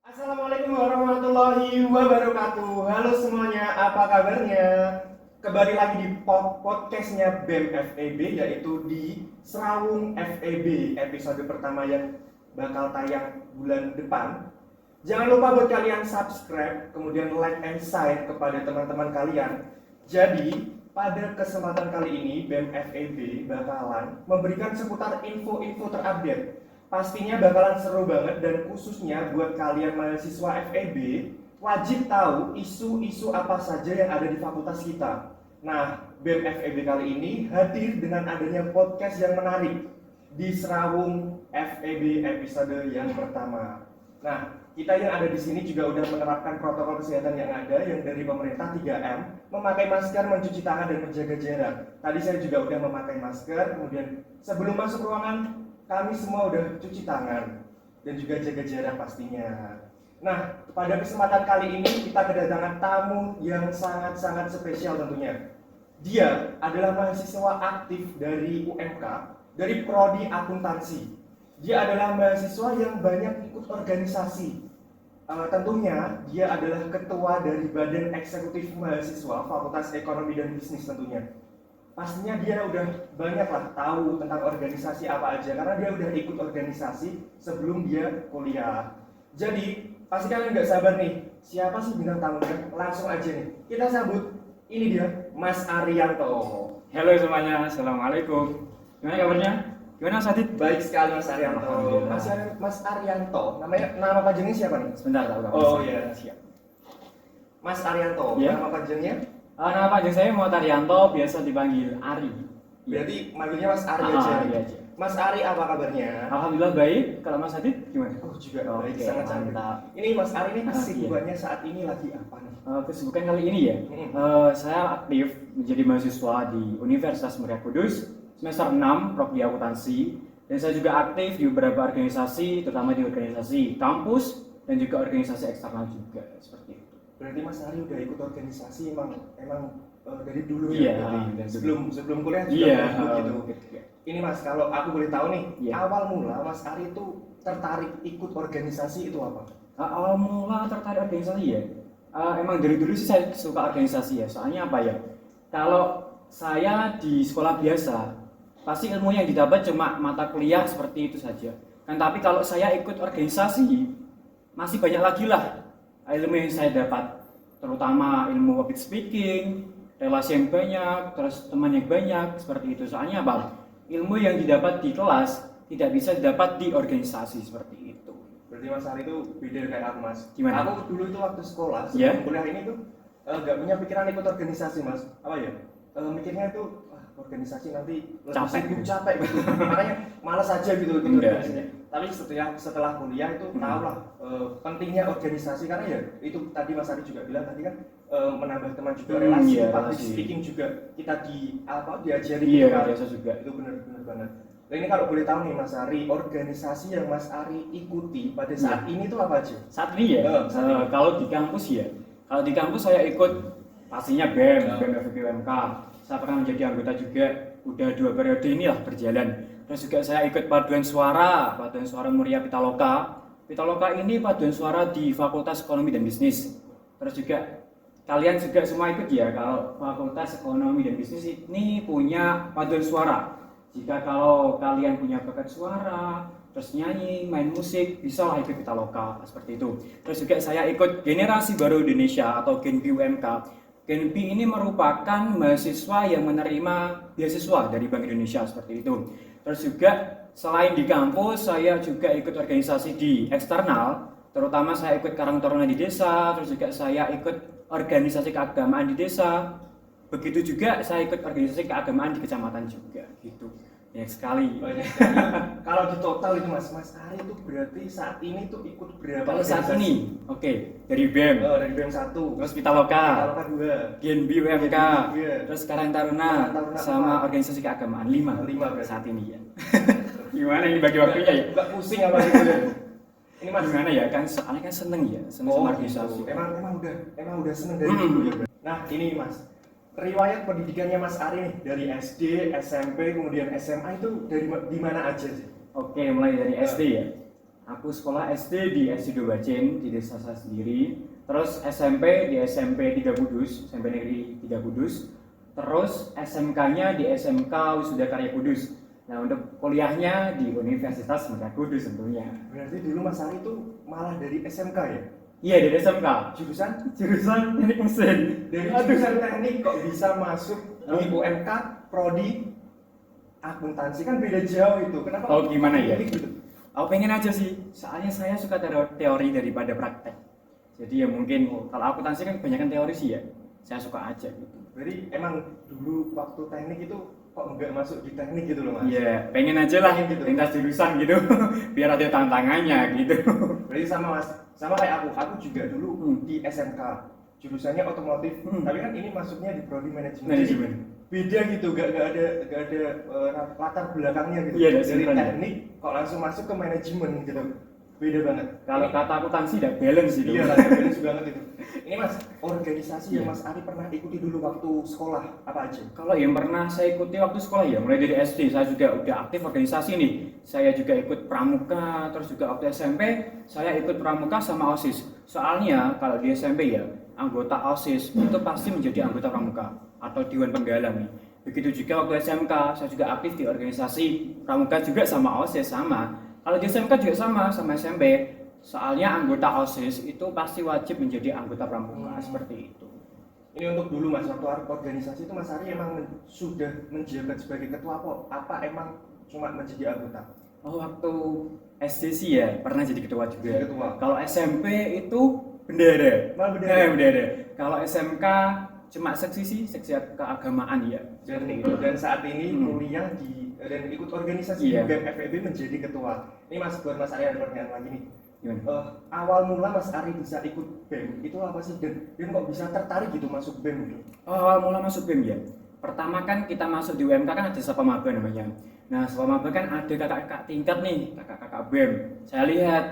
Assalamualaikum warahmatullahi wabarakatuh. Halo semuanya, apa kabarnya? Kembali lagi di podcastnya BEM FEB, yaitu di Serawung FEB, episode pertama yang bakal tayang bulan depan. Jangan lupa buat kalian subscribe, kemudian like and share kepada teman-teman kalian. Jadi pada kesempatan kali ini BEM FEB bakalan memberikan seputar info-info terupdate. Pastinya bakalan seru banget, dan khususnya buat kalian mahasiswa FEB wajib tahu isu-isu apa saja yang ada di fakultas kita. Nah, BEM FEB kali ini hadir dengan adanya podcast yang menarik di Serawung FEB episode yang pertama. Nah, kita yang ada di sini juga udah menerapkan protokol kesehatan yang ada, yang dari pemerintah 3M, memakai masker, mencuci tangan, dan menjaga jarak. Tadi saya juga udah memakai masker, kemudian sebelum masuk ruangan kami semua udah cuci tangan dan juga jaga jarak pastinya. Nah, pada kesempatan kali ini kita kedatangan tamu yang sangat-sangat spesial tentunya. Dia adalah mahasiswa aktif dari UMK, dari Prodi Akuntansi. Dia adalah mahasiswa yang banyak ikut organisasi. Tentunya dia adalah ketua dari Badan Eksekutif Mahasiswa Fakultas Ekonomi dan Bisnis tentunya. Pastinya dia udah banyak lah tahu tentang organisasi apa aja, karena dia udah ikut organisasi sebelum dia kuliah. Jadi pasti kalian nggak sabar nih, siapa sih bintang tamunya? Langsung aja nih kita sambut, ini dia Mas Arianto. Halo semuanya, assalamualaikum. Gimana kabarnya? Gimana Sadit? Baik sekali Mas Arianto. Mas Arianto, nama panjangnya siapa nih? Sebentar, tahu. Oh iya, siap. Mas Arianto, Ya. nama panjangnya? Nama panjang saya Muhammad Arianto, biasa dipanggil Ari. Berarti manggilnya Mas Ari aja. Ari aja. Mas Ari, apa kabarnya? Alhamdulillah baik. Kalau Mas Sadit gimana? Oh juga baik, Oke, sangat cantik. mantap. Ini Mas Ari ini Iya. kesibukannya saat ini lagi apa nih? Kesibukan kali ini ya, saya aktif menjadi mahasiswa di Universitas Muria Kudus semester 6 Prodi Akuntansi, dan saya juga aktif di beberapa organisasi, terutama di organisasi kampus dan juga organisasi eksternal juga, seperti itu. Berarti Mas Ari udah ikut organisasi emang dari dulu Iya, ya? dari Sebelum kuliah juga Iya, ikut gitu. Ini Mas, kalau aku boleh tahu nih, Iya. awal mula Mas Ari itu tertarik ikut organisasi itu apa? Awal mula tertarik organisasi ya, emang dari dulu sih saya suka organisasi ya. Soalnya apa ya, kalau saya di sekolah biasa pasti ilmu yang didapat cuma mata kuliah seperti itu saja kan. Tapi kalau saya ikut organisasi masih banyak lagi lah ilmu yang saya dapat, terutama ilmu public speaking, relasi yang banyak, terus teman yang banyak, seperti itu. Soalnya apa, ilmu yang didapat di kelas tidak bisa didapat di organisasi, seperti itu. Berarti Mas Ari itu beda kayak aku Mas. Gimana? Aku dulu itu waktu sekolah, Iya. sebelum kuliah ini tuh nggak punya pikiran ikut organisasi Mas. Apa ya? Mikirnya itu organisasi nanti lebih capek gitu. Makanya malas aja gitu organisasinya. Tapi setelah kuliah itu tahu lah pentingnya organisasi, karena ya itu tadi Mas Ari juga bilang tadi kan, menambah teman juga, relasi, public speaking juga kita diajari Iya, kan. biasa juga. Itu benar banget. Nah ini kalau boleh tahu nih Mas Ari, organisasi yang Mas Ari ikuti pada saat ini tuh apa aja? Saat ini ya, kalau di kampus ya, kalau di kampus saya ikut pastinya BEM, BEM FEB UMK. Saya pernah menjadi anggota juga, udah 2 periode inilah berjalan. Terus juga saya ikut paduan suara Muria Pitaloka. Pitaloka ini paduan suara di Fakultas Ekonomi dan Bisnis. Terus juga kalian juga semua ikut ya, kalau Fakultas Ekonomi dan Bisnis ini punya paduan suara. Jika kalau kalian punya bakat suara, terus nyanyi, main musik, bisa lah ikut Pitaloka, seperti itu. Terus juga saya ikut Generasi Baru Indonesia atau GENBI UMK. GENBI ini merupakan mahasiswa yang menerima beasiswa dari Bank Indonesia, seperti itu. Terus juga selain di kampus, saya juga ikut organisasi di eksternal, terutama saya ikut Karang Taruna di desa, terus juga saya ikut organisasi keagamaan di desa. Begitu juga saya ikut organisasi keagamaan di kecamatan juga, gitu. Banyak sekali. Kalau di total itu Mas Ari itu berarti saat ini tuh ikut berapa? Kalau saat ini, dari BEM, dari BEM 1, terus Pitaloka, 2, GENBI UMK, terus Karang Taruna, sama 4. organisasi keagamaan 5 berarti saat ini ya. Gimana ini bagi waktunya ya? Enggak pusing apa gitu ya? Ini Mas, Gimana ya, kan soalnya kan seneng ya, seneng sama organisasi. gitu. Emang udah seneng dari dulu ya. Nah ini Mas, riwayat pendidikannya Mas Ari nih dari SD, SMP, kemudian SMA itu di mana aja sih? Oke, mulai dari SD ya. Aku sekolah SD di SD Bacin di desa saya sendiri. Terus SMP di SMP 3 Kudus, SMP Negeri 3 Kudus. Terus SMK-nya di SMK Wisuda Karya Kudus. Nah, untuk kuliahnya di Universitas Merah Kudus tentunya. Berarti dulu Mas Ari itu malah dari SMK ya? Iya, dari SMK. Jurusan Teknik mesin. dari jurusan teknik kok bisa masuk di UMK prodi akuntansi, kan beda jauh itu. Kenapa? Oh, gimana ya? Gitu? Aku pengen aja sih, soalnya saya suka teori daripada praktek. Jadi ya mungkin kalau akuntansi kan kebanyakan teori sih ya, saya suka aja gitu. Berarti emang dulu waktu teknik itu kok nggak masuk di teknik gitu loh Mas? Iya, pengen aja lah Pengen gitu. lintas jurusan gitu, biar ada tantangannya gitu. Berarti sama Mas, sama kayak aku juga dulu di SMK jurusannya otomotif, tapi kan ini masuknya di prodi manajemen. Manajemen. Beda gitu, gak ada latar belakangnya gitu. Iya, dari sinkron. teknik kok langsung masuk ke manajemen gitu. Beda banget. Kalau kata akuntansi tidak balance gitu. Iya, balance banget itu. Ini Mas, organisasi yang Iya. Mas Ari pernah ikuti dulu waktu sekolah apa aja? Kalau yang pernah saya ikuti waktu sekolah ya, mulai dari SD saya juga udah aktif organisasi nih. Saya juga ikut pramuka, terus juga waktu SMP saya ikut pramuka sama OSIS. Soalnya kalau di SMP ya, anggota OSIS itu pasti menjadi anggota pramuka atau Dewan Penggalang nih. Begitu juga waktu SMK, saya juga aktif di organisasi pramuka juga sama OSIS sama. Kalau di SMK juga sama SMP. Soalnya anggota OSIS itu pasti wajib menjadi anggota pramuka seperti itu. Ini untuk dulu Mas, waktu organisasi itu Mas Ari emang sudah menjabat sebagai ketua apa emang cuma menjadi anggota? Oh, waktu SD sih ya pernah jadi ketua juga. Jadi ketua. Kalau SMP itu bendera. Malah bendera. Bendera. Kalau SMK cuma seksi sih, seksi keagamaan ya. Dan saat ini kuliah dan ikut organisasi Iya. di BEM FEB menjadi ketua. Ini Mas, buat Mas Ari ada pertanyaan lagi nih. Gimana? Awal mula Mas Ari bisa ikut BEM itu apa sih, dan kok bisa tertarik gitu masuk BEM gitu? Oh, awal mula masuk BEM ya. Pertama kan kita masuk di UMK kan ada Sapa Maba namanya. Nah, Sapa Maba kan ada kakak-kakak tingkat nih, kakak-kakak BEM. Saya lihat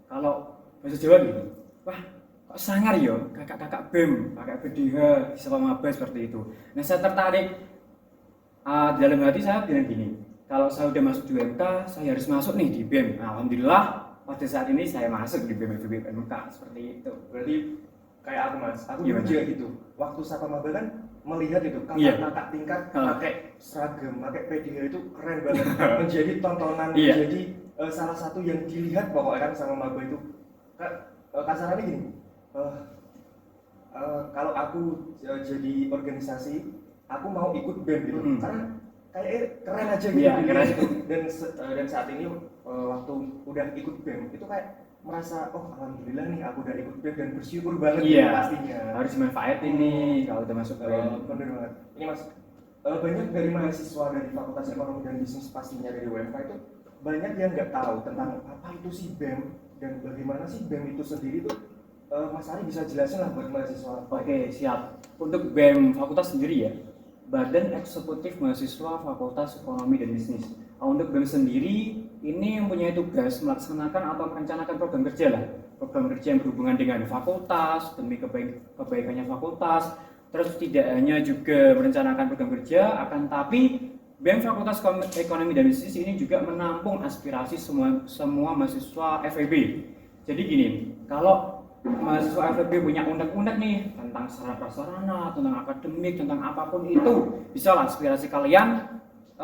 kalau bahasa Jawa gitu, wah kok sangar ya kakak-kakak BEM, kakak BDH, di Sapa Maba seperti itu. Nah, saya tertarik. Dalam hati saya bilang gini, kalau saya udah masuk di UMK, saya harus masuk nih di BEM. Nah, alhamdulillah pada saat ini saya masuk di BEM FEB UMK seperti itu. Berarti kayak aku Mas, aku Gimana? juga gitu. Waktu Sapa Maba kan melihat itu Iya. kakak-kakak tingkat Ah. pakai seragam, pakai PDH itu keren banget. Menjadi tontonan, Iya. menjadi salah satu yang dilihat pokoknya kan sama Maba itu. Kasarannya gini, kalau aku jadi organisasi, aku mau ikut BEM gitu, karena kayaknya keren aja gitu. Iya, dilihat keren. gitu. Dan saat ini waktu udah ikut BEM itu kayak merasa, oh alhamdulillah nih aku udah ikut BEM dan bersyukur banget Iya. gitu pastinya. Harus dimanfaatin nih kalau udah masuk BEM. Bener banget. Ini Mas, banyak dari mahasiswa dari Fakultas Ekonomi dan Bisnis pastinya dari UMK itu banyak yang nggak tahu tentang apa itu sih BEM dan bagaimana sih BEM itu sendiri tuh. Mas Ari bisa jelasin lah buat mahasiswa. Oke, siap. Untuk BEM fakultas sendiri ya, Badan Eksekutif Mahasiswa Fakultas Ekonomi dan Bisnis. Untuk BEM sendiri, ini mempunyai tugas melaksanakan atau merencanakan program kerja lah. Program kerja yang berhubungan dengan fakultas, demi kebaikannya fakultas. Terus tidak hanya juga merencanakan program kerja, akan tapi BEM Fakultas Ekonomi dan Bisnis ini juga menampung aspirasi semua mahasiswa FEB. Jadi gini, kalau mahasiswa FEB punya unek-unek nih tentang sarana prasarana, tentang akademik, tentang apapun itu, bisa lah aspirasi kalian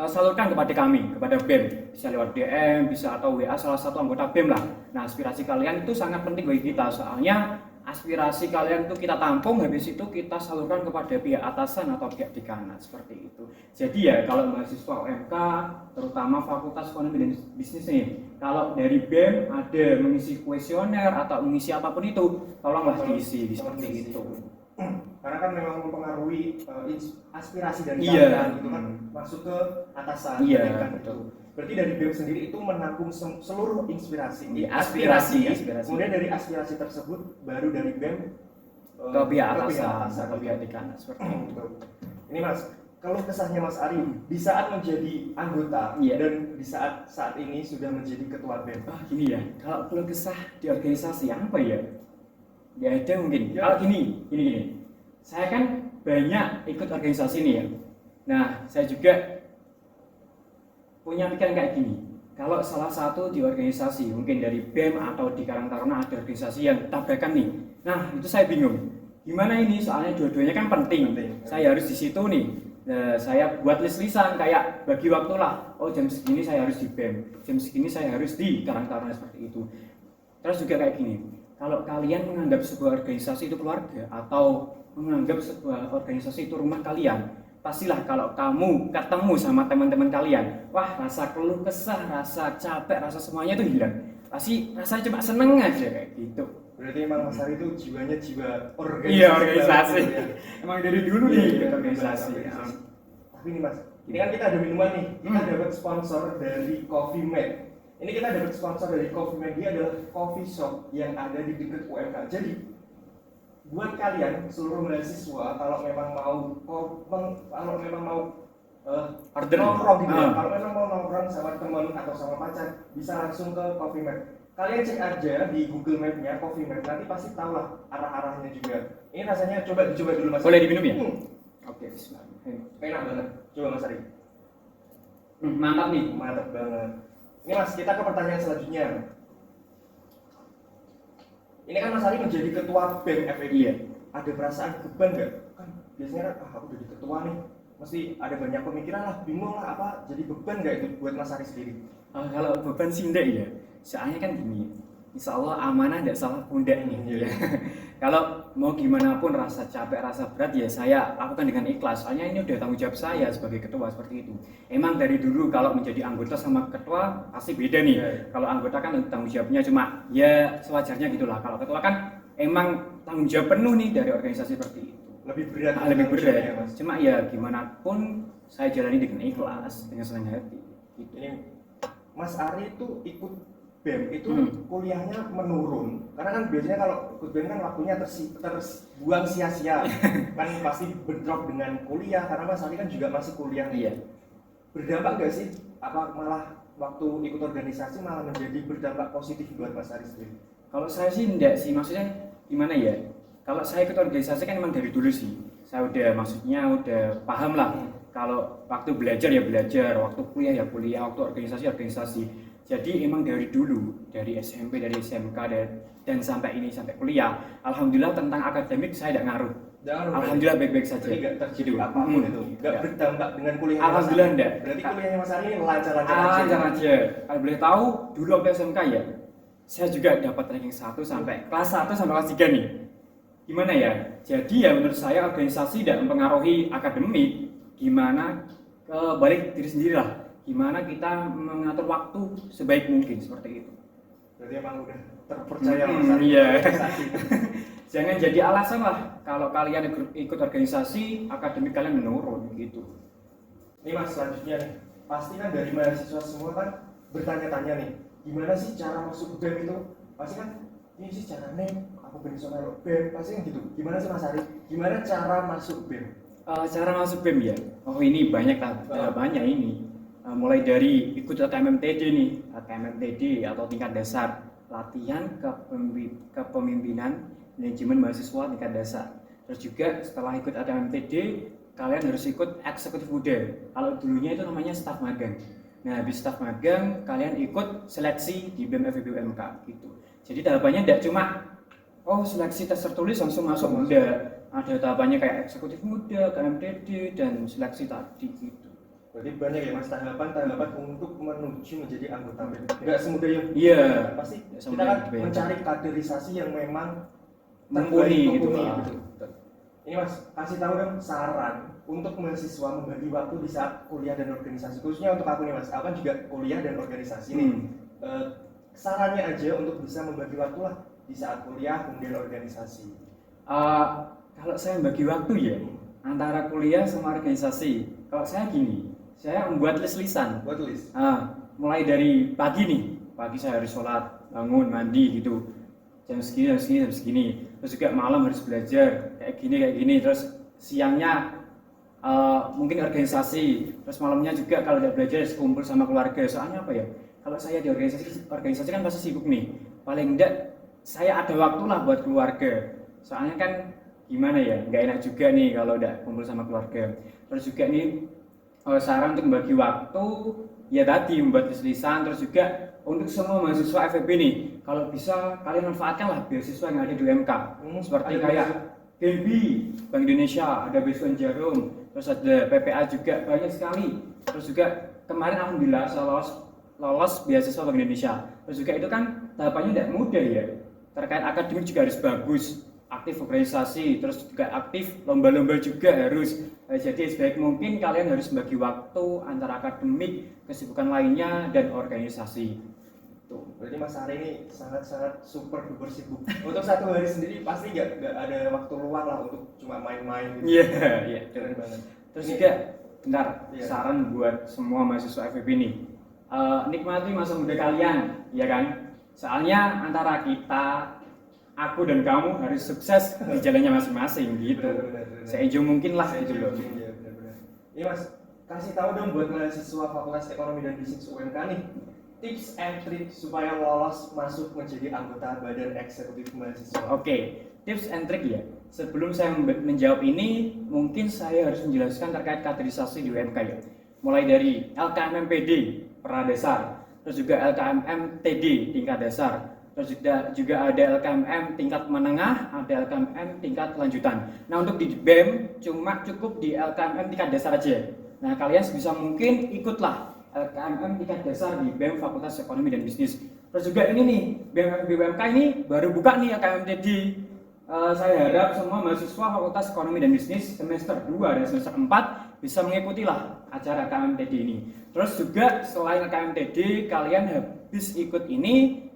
salurkan kepada kami, kepada BEM, bisa lewat DM, bisa atau WA salah satu anggota BEM lah. Nah, aspirasi kalian itu sangat penting bagi kita, soalnya aspirasi kalian itu kita tampung, habis itu kita salurkan kepada pihak atasan atau pihak dekanat seperti itu. Jadi ya kalau mahasiswa UMK, terutama Fakultas Ekonomi dan Bisnis nih, kalau dari BEM ada mengisi kuesioner atau mengisi apapun itu, tolonglah diisi seperti itu. Karena kan memang mempengaruhi aspirasi dari Iya. kalian gitu kan, masuk ke atasan. Iya, kan betul. gitu. Berarti dari BEM sendiri itu menampung seluruh inspirasi. Iya, aspirasi. Kemudian dari aspirasi tersebut baru dari BEM Ke pihak atasan atau pihak dekanat seperti itu. Betul. Ini Mas, kalau kesahnya Mas Ari di saat menjadi anggota Iya. dan di saat ini sudah menjadi ketua BEM. Gini ya, kalau keluh kesah di organisasi apa ya? Ya ada mungkin. Ya. Kalau gini. Saya kan banyak ikut organisasi nih ya. Nah, saya juga punya pikiran kayak gini. kalau salah satu di organisasi, mungkin dari BEM atau di Karang Taruna ada organisasi yang tabrakan nih. Nah, itu saya bingung. Gimana ini? Soalnya dua-duanya kan penting. Saya harus di situ nih. Saya buat list-listan kayak bagi waktu lah. Oh, jam segini saya harus di BEM, jam segini saya harus di Karang Taruna seperti itu. Terus juga kayak gini. Kalau kalian menganggap sebuah organisasi itu keluarga atau menganggap sebuah organisasi itu rumah kalian, pastilah kalau kamu ketemu sama teman-teman kalian, wah rasa keluh kesah, rasa capek, rasa semuanya itu hilang. Pasti rasanya cuma seneng aja kayak gitu. Berarti emang Mas Ari itu jiwanya jiwa organisasi. Iya, organisasi. Ya. Emang dari dulu Iya, nih iya, organisasi. Tapi nih Mas, ini kan kita ada minuman nih. Kita dapat sponsor dari Coffee Mate. Ini kita dapat sponsor dari Coffee Mate. Dia adalah coffee shop yang ada di dekat UMK. Jadi buat kalian seluruh mahasiswa kalau memang mau Order. nongkrong gitu ya. Kalau memang mau nongkrong sama teman atau sama pacar, bisa langsung ke Coffee Mate. Kalian cek aja di Google Map-nya Coffee Mate, nanti pasti tahu lah arah-arahnya juga. Ini rasanya dicoba dulu Mas. Boleh diminum ya? Oke, bismillah. Enak banget. Coba Mas Ari. Mantap nih. Mantap banget. Ini Mas, kita ke pertanyaan selanjutnya. Ini kan Mas Ari menjadi ketua BEM FEB. Iya. Ada perasaan beban nggak? Kan biasanya kan, aku jadi ketua nih, mesti ada banyak pemikiran lah, bingung lah apa, jadi beban nggak itu buat Mas Ari sendiri? Kalau beban sih enggak ya. Soalnya kan gini, insya Allah amanah enggak salah pundak nih. Ya. Kalau mau gimana pun rasa capek, rasa berat ya saya lakukan dengan ikhlas. Soalnya ini udah tanggung jawab saya sebagai ketua seperti itu. Emang dari dulu kalau menjadi anggota sama ketua pasti beda nih. Kalau anggota kan tanggung jawabnya cuma ya sewajarnya gitulah. Kalau ketua kan emang tanggung jawab penuh nih dari organisasi seperti itu. Lebih berat. Lebih berat. Ya, Mas. Cuma ya gimana pun saya jalani dengan ikhlas, dengan senang hati. Gitu. Ini Mas Ari itu ikut BEM itu kuliahnya menurun karena kan biasanya kalau ikut BEM kan waktunya terbuang sia-sia kan pasti bentrok dengan kuliah karena Mas Ari kan juga masih kuliah nih. Iya. Berdampak nggak sih apa malah waktu ikut organisasi malah menjadi berdampak positif buat Mas Ari sendiri? Kalau saya sih enggak sih, maksudnya gimana ya? Kalau saya ikut organisasi kan emang dari dulu sih saya udah paham lah. Kalau waktu belajar ya belajar, waktu kuliah ya kuliah, waktu organisasi. Jadi emang dari dulu, dari SMP, dari SMK dan sampai kuliah, alhamdulillah tentang akademik saya tidak ngaruh. Alhamdulillah baik-baik saja. Jadi nggak terjadi apapun itu, nggak berdampak dengan kuliah. Alhamdulillah enggak. Berarti kuliahnya Mas Ari ini lancar-lancar aja. Kalau boleh tahu, dulu waktu SMK ya, saya juga dapat ranking 1 sampai kelas 1 sampai kelas 3 nih. Gimana ya? Jadi ya menurut saya organisasi tidak mempengaruhi akademik. Gimana balik diri sendiri lah. Gimana kita mengatur waktu sebaik mungkin seperti itu. Berarti emang udah terpercaya Mas Ari. Iya. Jangan jadi alasan lah kalau kalian ikut organisasi akademik kalian menurun gitu. Ini Mas selanjutnya nih, pasti kan dari mahasiswa semua kan bertanya-tanya nih, gimana sih cara masuk BEM itu? Pasti kan ini sih caranya aku bersama BEM, pasti kan gitu. Gimana sih Mas Ari? Gimana cara masuk BEM? Cara masuk BEM ya? Oh ini banyak lah, banyak ini. Mulai dari ikut KMMTD nih, KMMTD atau tingkat dasar, latihan kepemimpinan manajemen mahasiswa tingkat dasar. Terus juga setelah ikut KMMTD, kalian harus ikut eksekutif muda. Kalau dulunya itu namanya staf magang. Nah, habis staf magang, kalian ikut seleksi di BEM FEB UMK gitu. Jadi tahapannya tidak cuma seleksi tes tertulis langsung masuk, enggak. Ada tahapannya kayak eksekutif muda, KMMTD dan seleksi tadi gitu. Berarti banyak ya Mas tahapan untuk menuju menjadi anggota BEM. Enggak semudah yang pasti kita kan mencari kaderisasi yang memang mumpuni gitu. Ini Mas, kasih tahu dong saran untuk mahasiswa membagi waktu di saat kuliah dan organisasi. Khususnya untuk aku nih Mas, aku kan juga kuliah dan organisasi nih. Sarannya aja untuk bisa membagi waktu lah di saat kuliah kemudian organisasi. Kalau saya membagi waktu ya antara kuliah sama organisasi. Kalau saya gini, saya membuat list-listan. Buat list. Mulai dari pagi nih, pagi saya harus sholat, bangun, mandi gitu. Jam segini. Terus juga malam harus belajar kayak gini. Terus siangnya mungkin organisasi. Terus malamnya juga kalau tidak belajar kumpul sama keluarga. Soalnya apa ya? Kalau saya di organisasi kan pasti sibuk nih. Paling enggak saya ada waktu lah buat keluarga. Soalnya kan gimana ya? Nggak enak juga nih kalau udah kumpul sama keluarga. Terus juga nih saran untuk membagi waktu ya tadi membuat tulisan. Terus juga untuk semua mahasiswa FEB nih, kalau bisa kalian manfaatkanlah beasiswa yang ada di UMK. Seperti kayak BNI, Bank Indonesia, ada beasiswa Jarum, terus ada PPA juga banyak sekali. Terus juga kemarin alhamdulillah saya lolos beasiswa Bank Indonesia. Terus juga itu kan tahapannya tidak mudah ya. Terkait akademik juga harus bagus, aktif organisasi, terus juga aktif lomba-lomba juga harus. Jadi sebaik mungkin kalian harus bagi waktu antara akademik, kesibukan lainnya, dan organisasi. Tuh, berarti Mas Ari ini sangat-sangat super duper sibuk. Untuk satu hari sendiri pasti nggak ada waktu luang lah untuk cuma main-main gitu. Iya. Keren banget. Terus juga, bentar, Iya. saran buat semua mahasiswa FEB ini. Nikmati masa muda kalian, ya kan? Soalnya antara kita, aku dan kamu harus sukses di jalannya masing-masing gitu. Benar. Seenjau mungkin lah gitu loh. Iya, benar. Ini Mas, kasih tahu dong buat mahasiswa Fakultas Ekonomi dan Bisnis UMK nih, tips and trick supaya lolos masuk menjadi anggota Badan Eksekutif Mahasiswa. Oke, tips and trick ya. Sebelum saya menjawab ini, mungkin saya harus menjelaskan terkait kaderisasi di UMK ya. Mulai dari LKMM-PD Pradasar, terus juga LKMM-TD tingkat dasar, terus juga ada LKMM tingkat menengah, ada LKMM tingkat lanjutan. Nah untuk di BEM cuma cukup di LKMM tingkat dasar aja. Nah kalian sebisa mungkin ikutlah LKMM tingkat dasar di BEM Fakultas Ekonomi dan Bisnis. Terus juga ini nih, BEM UMK ini baru buka nih LKMM-TD. Saya harap semua mahasiswa Fakultas Ekonomi dan Bisnis semester 2 dan semester 4 bisa mengikutilah acara LKMM-TD ini. Terus juga selain LKMM-TD, kalian habis ikut ini,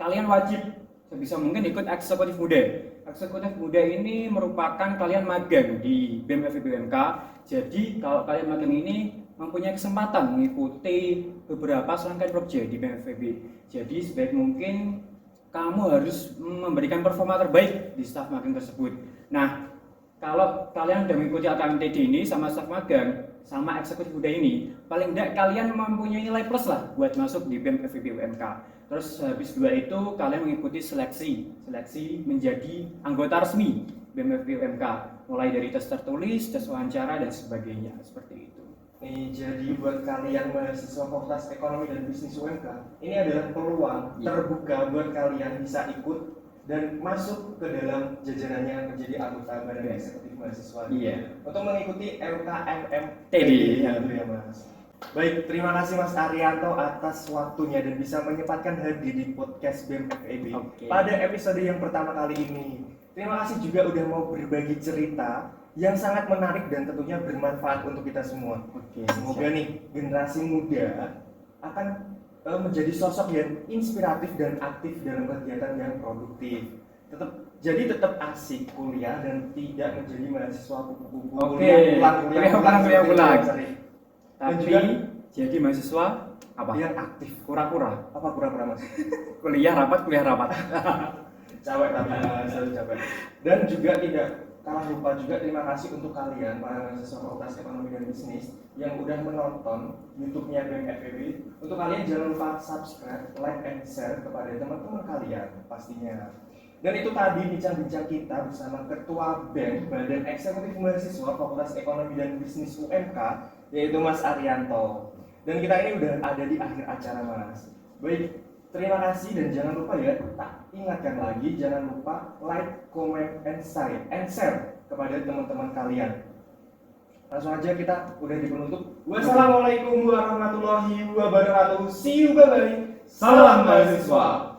kalian wajib sebisa mungkin ikut eksekutif muda. Eksekutif muda ini merupakan kalian magang di BEM FEB UMK. Jadi kalau kalian magang ini mempunyai kesempatan mengikuti beberapa serangkaian proyek di BEM FEB. Jadi sebaik mungkin kamu harus memberikan performa terbaik di staf magang tersebut. Nah, kalau kalian sudah mengikuti LKMM-TD ini sama staf magang, sama eksekutif muda ini, paling tidak kalian mempunyai nilai plus lah buat masuk di BEM FEB UMK. Terus habis dua itu kalian mengikuti seleksi menjadi anggota resmi BEM FEB UMK, mulai dari tes tertulis, tes wawancara dan sebagainya, seperti itu. Nih, jadi buat kalian mahasiswa Fakultas Ekonomi dan Bisnis UMK, ini adalah peluang terbuka buat kalian bisa ikut dan masuk ke dalam jajarannya menjadi anggota Badan Eksekutif Mahasiswa. Iya. Untuk mengikuti LKMM-TD TD. gitu ya Mas. Baik, terima kasih Mas Arianto atas waktunya dan bisa menyempatkan hadir di podcast BEM FEB pada episode yang pertama kali ini. Terima kasih juga udah mau berbagi cerita yang sangat menarik dan tentunya bermanfaat untuk kita semua. Semoga nih generasi muda akan menjadi sosok yang inspiratif dan aktif dalam kegiatan yang produktif. Tetap asik kuliah dan tidak menjadi mahasiswa kupu-kupu kuliah pulang. Dan Tapi juga jadi mahasiswa apa? yang aktif. Kura-kura. Apa pura-pura Mas? Kuliah rapat. Capek tapi selalu capek. Dan juga tidak kalah lupa juga terima kasih untuk kalian para mahasiswa Fakultas Ekonomi dan Bisnis yang udah menonton YouTube-nya BEM FEB. Untuk kalian jangan lupa subscribe, like, and share kepada teman-teman kalian pastinya. Dan itu tadi bincang-bincang kita bersama Ketua BEM Badan Eksekutif Mahasiswa Fakultas Ekonomi dan Bisnis UMK, yaitu Mas Arianto. Dan kita ini udah ada di akhir acara Mas. Baik, terima kasih dan jangan lupa ya, tak ingatkan lagi jangan lupa like, comment, and share kepada teman-teman kalian. Langsung aja kita udah di penutup. Wassalamualaikum warahmatullahi wabarakatuh. See you, bye-bye. Salam mahasiswa.